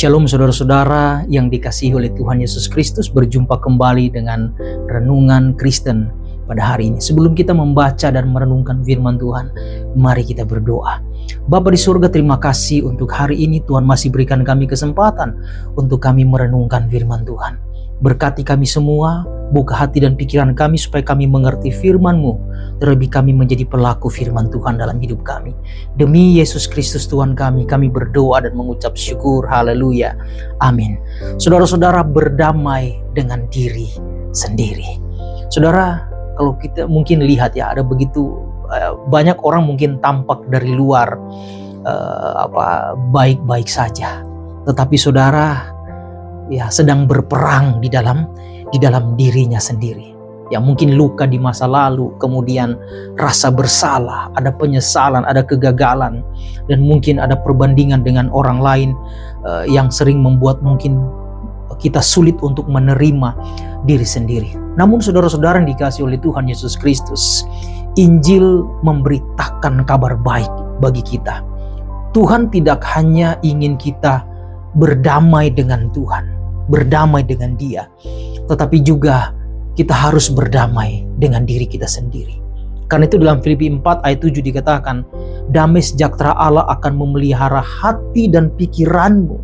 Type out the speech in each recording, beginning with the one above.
Shalom saudara-saudara yang dikasihi oleh Tuhan Yesus Kristus, berjumpa kembali dengan Renungan Kristen pada hari ini. Sebelum kita membaca dan merenungkan firman Tuhan, mari kita berdoa. Bapa di surga, terima kasih untuk hari ini Tuhan masih berikan kami kesempatan untuk kami merenungkan firman Tuhan. Berkati kami semua, buka hati dan pikiran kami supaya kami mengerti firman-Mu, terlebih kami menjadi pelaku firman Tuhan dalam hidup kami. Demi Yesus Kristus Tuhan kami berdoa dan mengucap syukur. Haleluya. Amin. Saudara-saudara, berdamai dengan diri sendiri. Saudara, kalau kita mungkin lihat ya, ada begitu banyak orang mungkin tampak dari luar baik-baik saja, tetapi saudara ya sedang berperang di dalam dirinya sendiri. Ya mungkin luka di masa lalu, kemudian rasa bersalah, ada penyesalan, ada kegagalan, dan mungkin ada perbandingan dengan orang lain yang sering membuat mungkin kita sulit untuk menerima diri sendiri. Namun saudara-saudara yang dikasihi oleh Tuhan Yesus Kristus, Injil memberitakan kabar baik bagi kita. Tuhan tidak hanya ingin kita berdamai dengan Tuhan, berdamai dengan Dia, tetapi juga kita harus berdamai dengan diri kita sendiri. Karena itu dalam Filipi 4 ayat 7 dikatakan, damai sejahtera Allah akan memelihara hati dan pikiranmu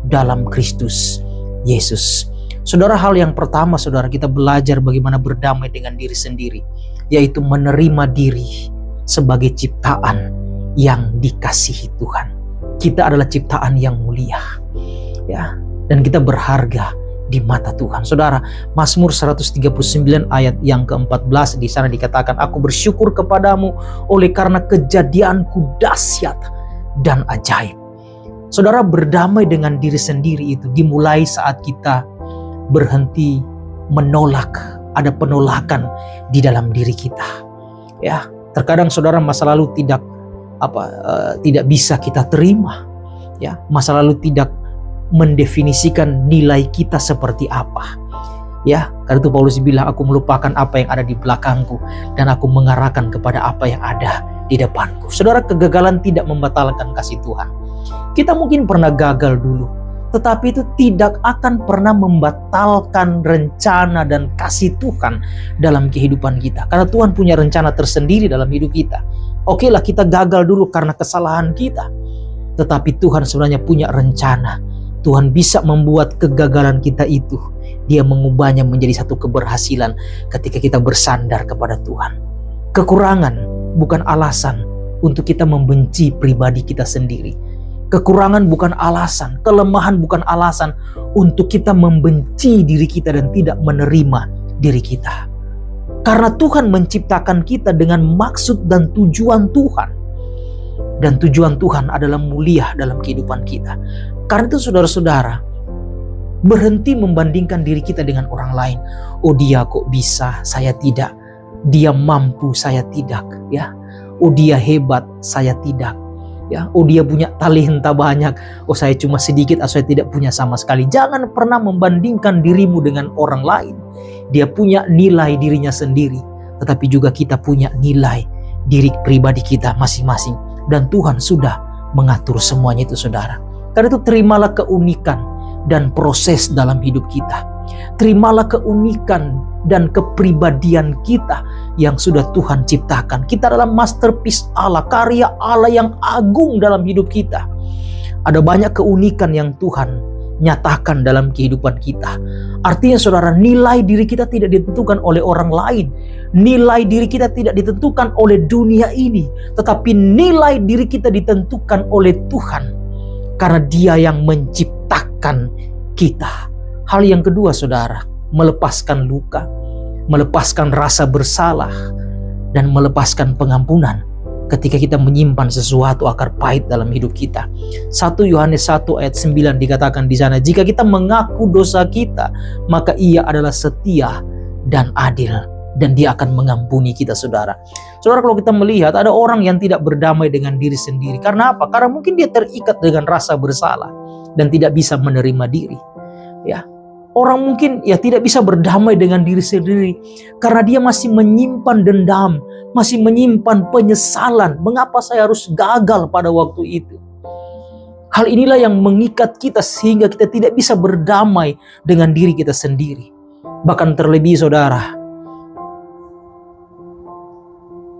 dalam Kristus Yesus. Saudara, hal yang pertama saudara, kita belajar bagaimana berdamai dengan diri sendiri, yaitu menerima diri sebagai ciptaan yang dikasihi Tuhan. Kita adalah ciptaan yang mulia, ya, dan kita berharga di mata Tuhan. Saudara, Mazmur 139 ayat yang ke-14 di sana dikatakan, aku bersyukur kepadamu oleh karena kejadianku dahsyat dan ajaib. Saudara, berdamai dengan diri sendiri itu dimulai saat kita berhenti menolak, ada penolakan di dalam diri kita. Ya, terkadang saudara masa lalu tidak bisa kita terima. Ya, masa lalu tidak mendefinisikan nilai kita seperti apa. Ya, karena itu Paulus bilang, aku melupakan apa yang ada di belakangku dan aku mengarahkan kepada apa yang ada di depanku. Saudara, kegagalan tidak membatalkan kasih Tuhan. Kita mungkin pernah gagal dulu, tetapi itu tidak akan pernah membatalkan rencana dan kasih Tuhan dalam kehidupan kita. Karena Tuhan punya rencana tersendiri dalam hidup kita. Oke lah, kita gagal dulu karena kesalahan kita, tetapi Tuhan sebenarnya punya rencana. Tuhan bisa membuat kegagalan kita itu, Dia mengubahnya menjadi satu keberhasilan ketika kita bersandar kepada Tuhan. Kekurangan bukan alasan untuk kita membenci pribadi kita sendiri. Kekurangan bukan alasan, kelemahan bukan alasan untuk kita membenci diri kita dan tidak menerima diri kita. Karena Tuhan menciptakan kita dengan maksud dan tujuan Tuhan. Dan tujuan Tuhan adalah mulia dalam kehidupan kita. Karena itu saudara-saudara, berhenti membandingkan diri kita dengan orang lain. Oh, dia kok bisa, saya tidak. Dia mampu, saya tidak. Ya, oh dia hebat, saya tidak. Ya, oh dia punya talenta banyak, oh saya cuma sedikit, atau saya tidak punya sama sekali. Jangan pernah membandingkan dirimu dengan orang lain. Dia punya nilai dirinya sendiri, tetapi juga kita punya nilai diri pribadi kita masing-masing. Dan Tuhan sudah mengatur semuanya itu saudara. Karena itu terimalah keunikan dan proses dalam hidup kita. Terimalah keunikan dan kepribadian kita yang sudah Tuhan ciptakan. Kita adalah masterpiece Allah, karya Allah yang agung dalam hidup kita. Ada banyak keunikan yang Tuhan nyatakan dalam kehidupan kita. Artinya saudara, nilai diri kita tidak ditentukan oleh orang lain. Nilai diri kita tidak ditentukan oleh dunia ini, tetapi nilai diri kita ditentukan oleh Tuhan. Karena Dia yang menciptakan kita. Hal yang kedua saudara, melepaskan luka, melepaskan rasa bersalah, dan melepaskan pengampunan ketika kita menyimpan sesuatu akar pahit dalam hidup kita. 1 Yohanes 1 ayat 9 dikatakan di sana, jika kita mengaku dosa kita, maka Ia adalah setia dan adil, dan Dia akan mengampuni kita saudara. Saudara, kalau kita melihat ada orang yang tidak berdamai dengan diri sendiri. Karena apa? Karena mungkin dia terikat dengan rasa bersalah dan tidak bisa menerima diri. Ya, orang mungkin ya tidak bisa berdamai dengan diri sendiri karena dia masih menyimpan dendam, masih menyimpan penyesalan. Mengapa saya harus gagal pada waktu itu? Hal inilah yang mengikat kita sehingga kita tidak bisa berdamai dengan diri kita sendiri. Bahkan terlebih saudara,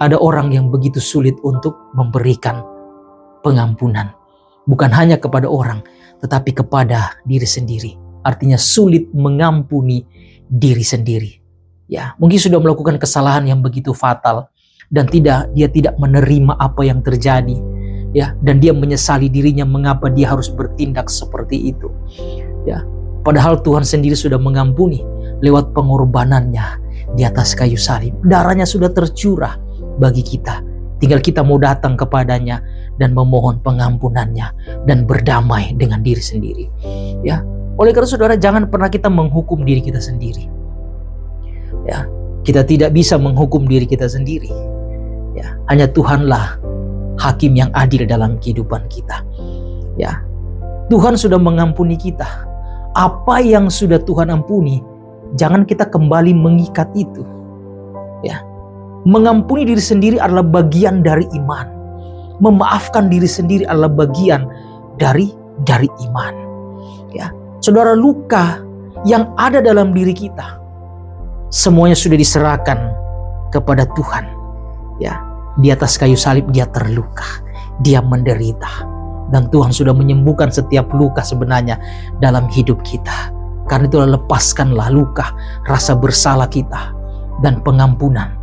ada orang yang begitu sulit untuk memberikan pengampunan. Bukan hanya kepada orang, tetapi kepada diri sendiri. Artinya sulit mengampuni diri sendiri. Ya, mungkin sudah melakukan kesalahan yang begitu fatal dan dia tidak menerima apa yang terjadi. Ya, dan dia menyesali dirinya mengapa dia harus bertindak seperti itu. Ya, padahal Tuhan sendiri sudah mengampuni lewat pengorbanannya di atas kayu salib. Darahnya sudah tercurah bagi kita. Tinggal kita mau datang kepadanya dan memohon pengampunannya dan berdamai dengan diri sendiri. Ya, oleh karena saudara, jangan pernah kita menghukum diri kita sendiri. Ya, kita tidak bisa menghukum diri kita sendiri. Ya, hanya Tuhanlah hakim yang adil dalam kehidupan kita. Ya, Tuhan sudah mengampuni kita. Apa yang sudah Tuhan ampuni, jangan kita kembali mengikat itu. Ya, mengampuni diri sendiri adalah bagian dari iman. Memaafkan diri sendiri adalah bagian dari iman. Ya, saudara, luka yang ada dalam diri kita, semuanya sudah diserahkan kepada Tuhan. Ya, di atas kayu salib dia terluka, dia menderita, dan Tuhan sudah menyembuhkan setiap luka sebenarnya dalam hidup kita. Karena itulah lepaskanlah luka, rasa bersalah kita, dan pengampunan,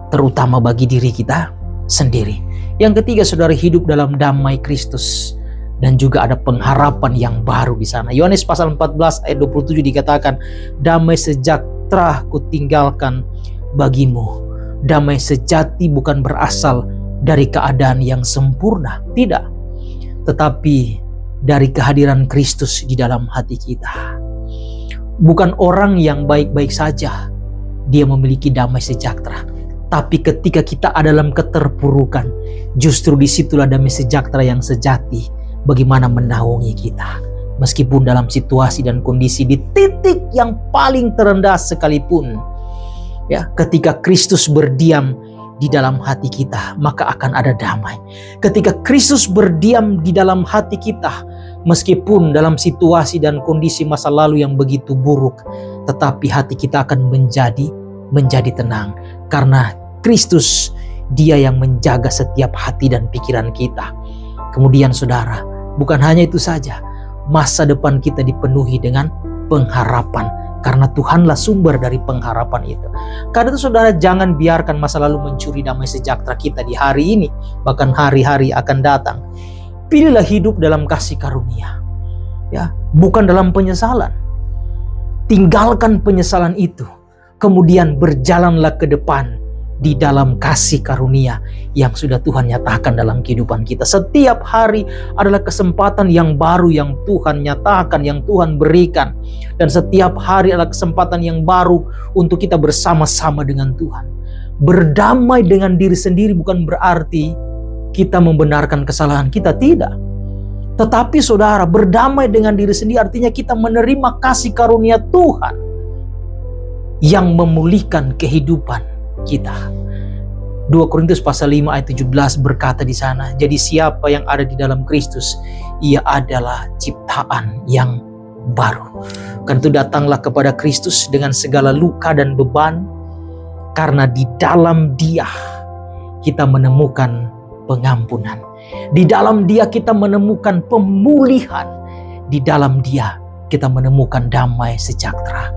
terutama bagi diri kita sendiri. Yang ketiga, saudara, hidup dalam damai Kristus, dan juga ada pengharapan yang baru di sana. Yohanes pasal 14 ayat 27 dikatakan, damai sejahtera kutinggalkan bagimu. Damai sejati bukan berasal dari keadaan yang sempurna, tidak, tetapi dari kehadiran Kristus di dalam hati kita. Bukan orang yang baik-baik saja dia memiliki damai sejahtera, tapi ketika kita ada dalam keterpurukan, justru disitulah damai sejahtera yang sejati bagaimana menaungi kita. Meskipun dalam situasi dan kondisi di titik yang paling terendah sekalipun, ya, ketika Kristus berdiam di dalam hati kita, maka akan ada damai. Ketika Kristus berdiam di dalam hati kita, meskipun dalam situasi dan kondisi masa lalu yang begitu buruk, tetapi hati kita akan menjadi tenang. Karena Kristus, dia yang menjaga setiap hati dan pikiran kita. Kemudian saudara, bukan hanya itu saja, masa depan kita dipenuhi dengan pengharapan. Karena Tuhanlah sumber dari pengharapan itu. Karena itu saudara, jangan biarkan masa lalu mencuri damai sejahtera kita di hari ini, bahkan hari-hari akan datang. Pilihlah hidup dalam kasih karunia, ya, bukan dalam penyesalan. Tinggalkan penyesalan itu, kemudian berjalanlah ke depan di dalam kasih karunia yang sudah Tuhan nyatakan dalam kehidupan kita. Setiap hari adalah kesempatan yang baru yang Tuhan nyatakan, yang Tuhan berikan. Dan setiap hari adalah kesempatan yang baru untuk kita bersama-sama dengan Tuhan. Berdamai dengan diri sendiri bukan berarti kita membenarkan kesalahan kita, tidak. Tetapi saudara, berdamai dengan diri sendiri artinya kita menerima kasih karunia Tuhan yang memulihkan kehidupan kita. 2 Korintus pasal 5 ayat 17 berkata di sana, jadi siapa yang ada di dalam Kristus, ia adalah ciptaan yang baru. Karena itu datanglah kepada Kristus dengan segala luka dan beban, karena di dalam Dia kita menemukan pengampunan. Di dalam Dia kita menemukan pemulihan. Di dalam Dia kita menemukan damai sejahtera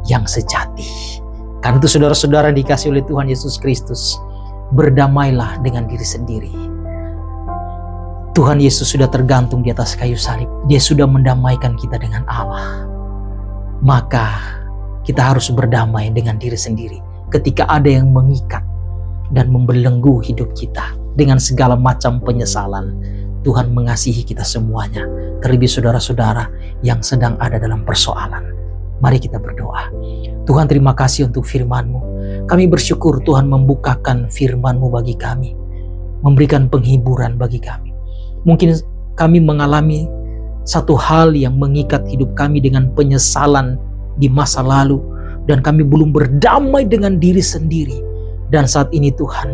yang sejati. Karena itu saudara-saudara dikasih oleh Tuhan Yesus Kristus, berdamailah dengan diri sendiri. Tuhan Yesus sudah tergantung di atas kayu salib. Dia sudah mendamaikan kita dengan Allah. Maka kita harus berdamai dengan diri sendiri. Ketika ada yang mengikat dan membelenggu hidup kita dengan segala macam penyesalan, Tuhan mengasihi kita semuanya. Terlebih saudara-saudara yang sedang ada dalam persoalan. Mari kita berdoa. Tuhan, terima kasih untuk firman-Mu. Kami bersyukur Tuhan membukakan firman-Mu bagi kami, memberikan penghiburan bagi kami. Mungkin kami mengalami satu hal yang mengikat hidup kami dengan penyesalan di masa lalu, dan kami belum berdamai dengan diri sendiri. Dan saat ini Tuhan,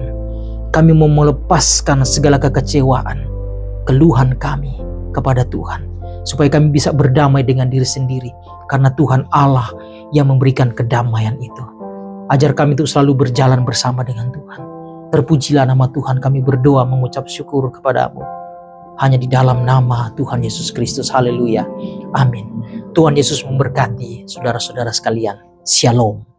kami mau melepaskan segala kekecewaan, keluhan kami, kepada Tuhan, supaya kami bisa berdamai dengan diri sendiri, karena Tuhan Allah yang memberikan kedamaian itu. Ajar kami untuk selalu berjalan bersama dengan Tuhan. Terpujilah nama Tuhan, kami berdoa mengucap syukur kepadamu. Hanya di dalam nama Tuhan Yesus Kristus. Haleluya. Amin. Tuhan Yesus memberkati saudara-saudara sekalian. Shalom.